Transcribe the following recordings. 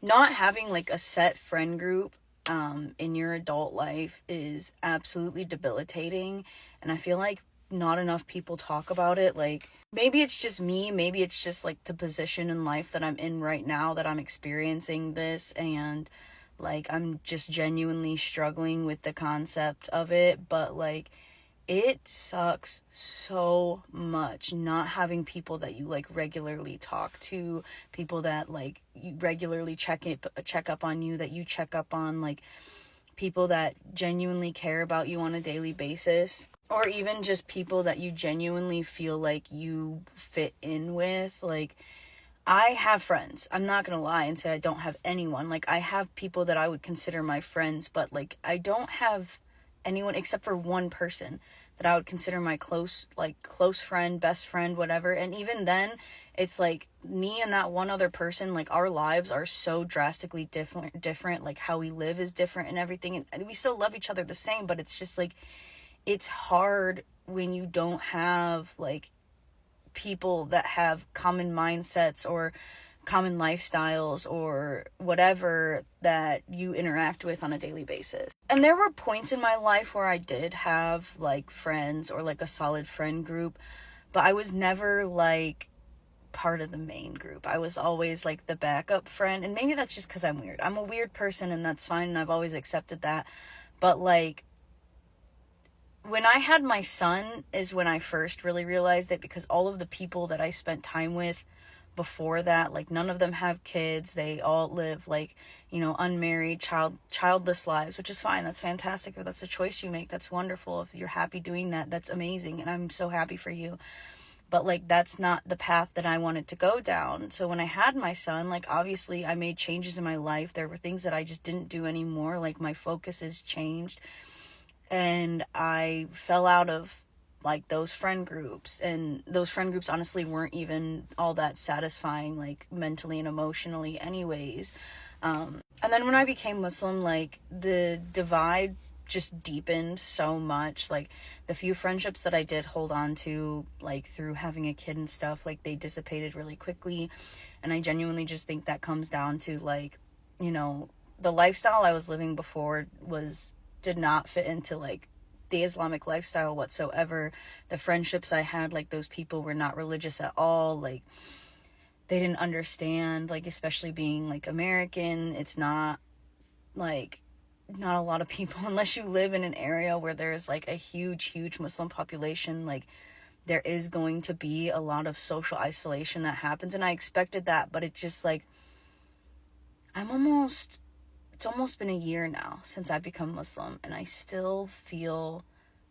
not having like a set friend group in your adult life is absolutely debilitating, and I feel like not enough people talk about it. Like, maybe it's just me, maybe it's just like the position in life that I'm in right now that I'm experiencing this, and like I'm just genuinely struggling with the concept of it. But like, it sucks so much not having people that you like regularly talk to, people that like you regularly check up on you, that you check up on, like people that genuinely care about you on a daily basis, or even just people that you genuinely feel like you fit in with. Like, I have friends. I'm not going to lie and say I don't have anyone. Like, I have people that I would consider my friends, but like I don't have anyone except for one person that I would consider my close friend, best friend, whatever. And even then, it's like me and that one other person, like our lives are so drastically different, like how we live is different and everything. And we still love each other the same, but it's just like, it's hard when you don't have like people that have common mindsets or common lifestyles or whatever that you interact with on a daily basis. And there were points in my life where I did have like friends or like a solid friend group, but I was never like part of the main group. I was always like the backup friend, and maybe that's just because I'm weird. I'm a weird person, and that's fine, and I've always accepted that. But like, when I had my son is when I first really realized it, because all of the people that I spent time with before that, like none of them have kids. They all live like, unmarried, childless lives, which is fine. That's fantastic. If that's a choice you make, that's wonderful. If you're happy doing that, that's amazing. And I'm so happy for you. But like, that's not the path that I wanted to go down. So when I had my son, like obviously I made changes in my life. There were things that I just didn't do anymore. Like, my focus has changed, and I fell out of like those friend groups, and those friend groups honestly weren't even all that satisfying, like mentally and emotionally anyways. And then when I became Muslim, like the divide just deepened so much. Like, the few friendships that I did hold on to, like through having a kid and stuff, like they dissipated really quickly. And I genuinely just think that comes down to like, the lifestyle I was living before did not fit into like the Islamic lifestyle whatsoever. The friendships I had, like those people were not religious at all. Like, they didn't understand, like, especially being like American, it's not like, not a lot of people, unless you live in an area where there's like a huge Muslim population, like there is going to be a lot of social isolation that happens. And I expected that, but it's just like, it's almost been a year now since I've become Muslim, and I still feel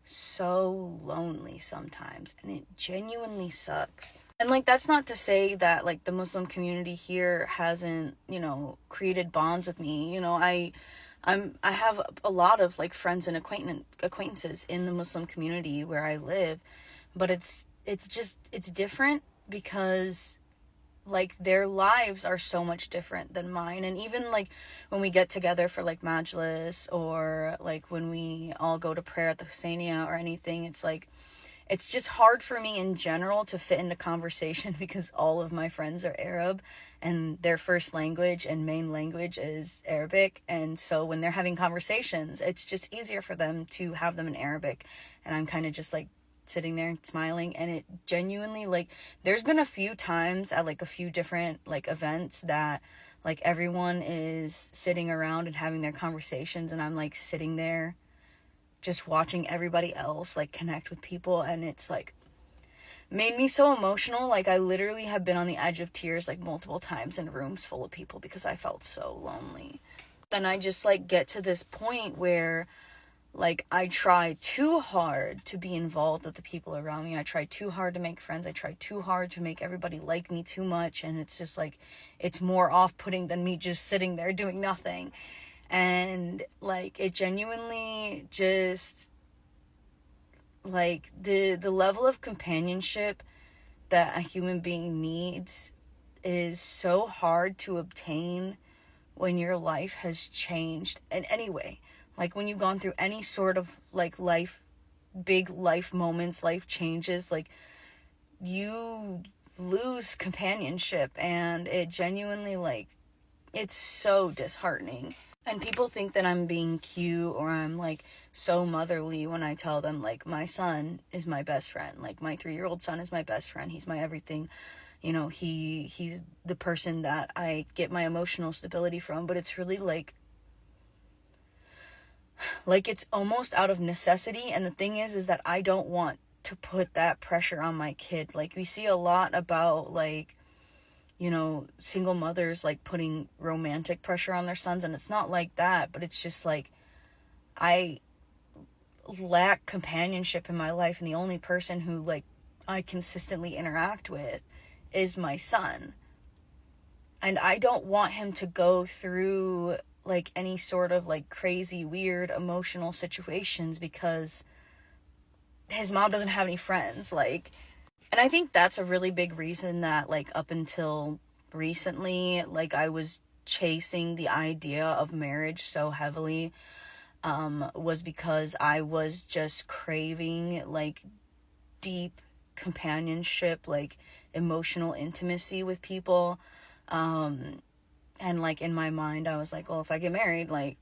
so lonely sometimes, and it genuinely sucks. And like, that's not to say that like the Muslim community here hasn't, created bonds with me. I have a lot of like friends and acquaintances in the Muslim community where I live, but it's different because like their lives are so much different than mine. And even like when we get together for like majlis, or like when we all go to prayer at the Husainiya or anything, it's like, it's just hard for me in general to fit into conversation because all of my friends are Arab, and their first language and main language is Arabic. And so when they're having conversations, it's just easier for them to have them in Arabic. And I'm kind of just like sitting there and smiling. And it genuinely, like, there's been a few times at like a few different like events that like everyone is sitting around and having their conversations, and I'm like sitting there just watching everybody else like connect with people, and it's like made me so emotional. Like, I literally have been on the edge of tears like multiple times in rooms full of people because I felt so lonely. Then I just like get to this point where like I try too hard to be involved with the people around me. I try too hard to make friends. I try too hard to make everybody like me too much, and it's just like, it's more off-putting than me just sitting there doing nothing. And like, it genuinely just like the level of companionship that a human being needs is so hard to obtain when your life has changed in any way. Like, when you've gone through any sort of like big life moments, life changes, like you lose companionship, and it genuinely like it's so disheartening. And people think that I'm being cute or I'm like so motherly when I tell them like my son is my best friend. Like my 3-year-old son is my best friend. He's my everything. You know, he's the person that I get my emotional stability from, but it's really like it's almost out of necessity. And the thing is that I don't want to put that pressure on my kid. Like we see a lot about like, you know, single mothers like putting romantic pressure on their sons, and it's not like that, but it's just like I lack companionship in my life, and the only person who like I consistently interact with is my son. And I don't want him to go through like any sort of like crazy weird emotional situations because his mom doesn't have any friends. Like, and I think that's a really big reason that like up until recently, like I was chasing the idea of marriage so heavily, was because I was just craving like deep companionship, like emotional intimacy with people. And like in my mind I was like, well, if I get married, like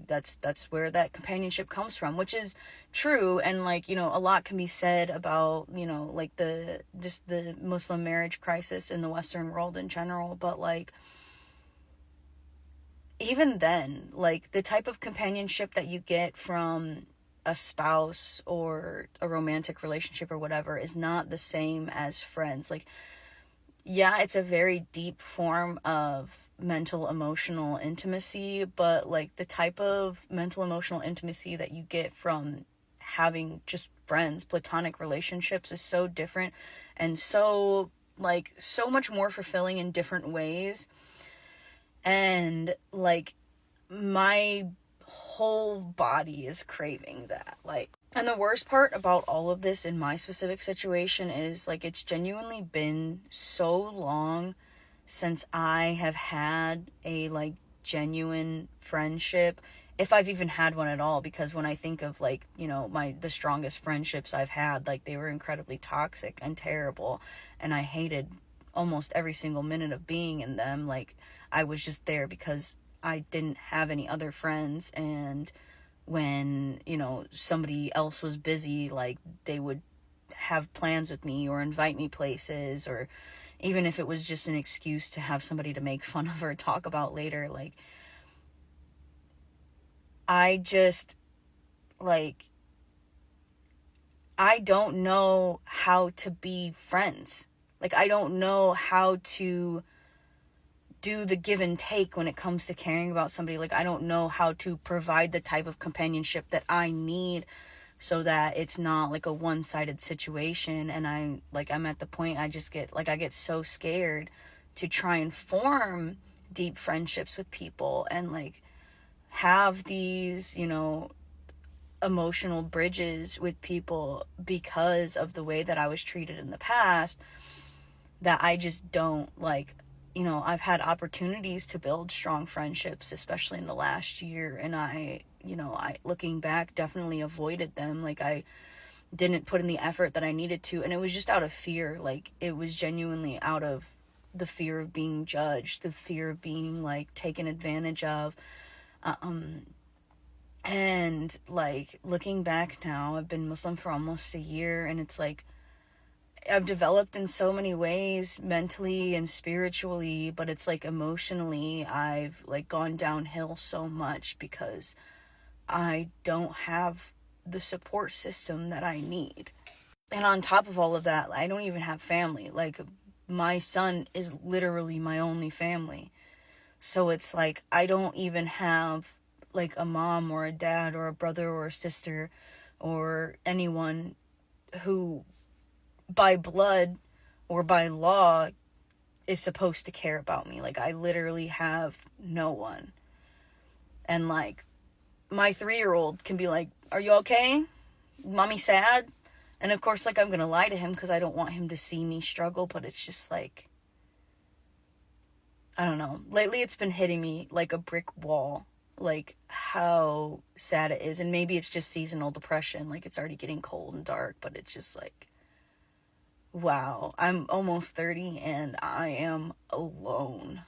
that's where that companionship comes from, which is true. And like, you know, a lot can be said about, you know, like the Muslim marriage crisis in the Western world in general, but like even then, like the type of companionship that you get from a spouse or a romantic relationship or whatever is not the same as friends. Like, yeah, it's a very deep form of mental emotional intimacy, but like the type of mental emotional intimacy that you get from having just friends, platonic relationships, is so different and so like so much more fulfilling in different ways. And like my whole body is craving that. Like, and the worst part about all of this in my specific situation is like it's genuinely been so long since I have had a like genuine friendship, if I've even had one at all, because when I think of like, you know, the strongest friendships I've had, like they were incredibly toxic and terrible, and I hated almost every single minute of being in them. Like I was just there because I didn't have any other friends, and when, you know, somebody else was busy, like they would have plans with me or invite me places, or even if it was just an excuse to have somebody to make fun of or talk about later. Like I just like I don't know how to be friends. Like I don't know how to do the give and take when it comes to caring about somebody. Like I don't know how to provide the type of companionship that I need so that it's not like a one-sided situation. And I'm at the point I get so scared to try and form deep friendships with people and like have these, you know, emotional bridges with people because of the way that I was treated in the past, that I just don't like. You know, I've had opportunities to build strong friendships, especially in the last year, and I looking back, definitely avoided them. Like I didn't put in the effort that I needed to, and it was just out of fear. Like it was genuinely out of the fear of being judged, the fear of being like taken advantage of. And like looking back now, I've been Muslim for almost a year, and it's like I've developed in so many ways, mentally and spiritually, but it's like emotionally I've like gone downhill so much because I don't have the support system that I need. And on top of all of that, I don't even have family. Like my son is literally my only family. So it's like I don't even have like a mom or a dad or a brother or a sister or anyone who by blood or by law is supposed to care about me. Like I literally have no one. And like my 3-year-old can be like, "Are you okay? Mommy sad?" And of course, like I'm gonna lie to him because I don't want him to see me struggle, but it's just like, I don't know. Lately it's been hitting me like a brick wall, like how sad it is. And maybe it's just seasonal depression, like it's already getting cold and dark, but it's just like, wow, I'm almost 30 and I am alone.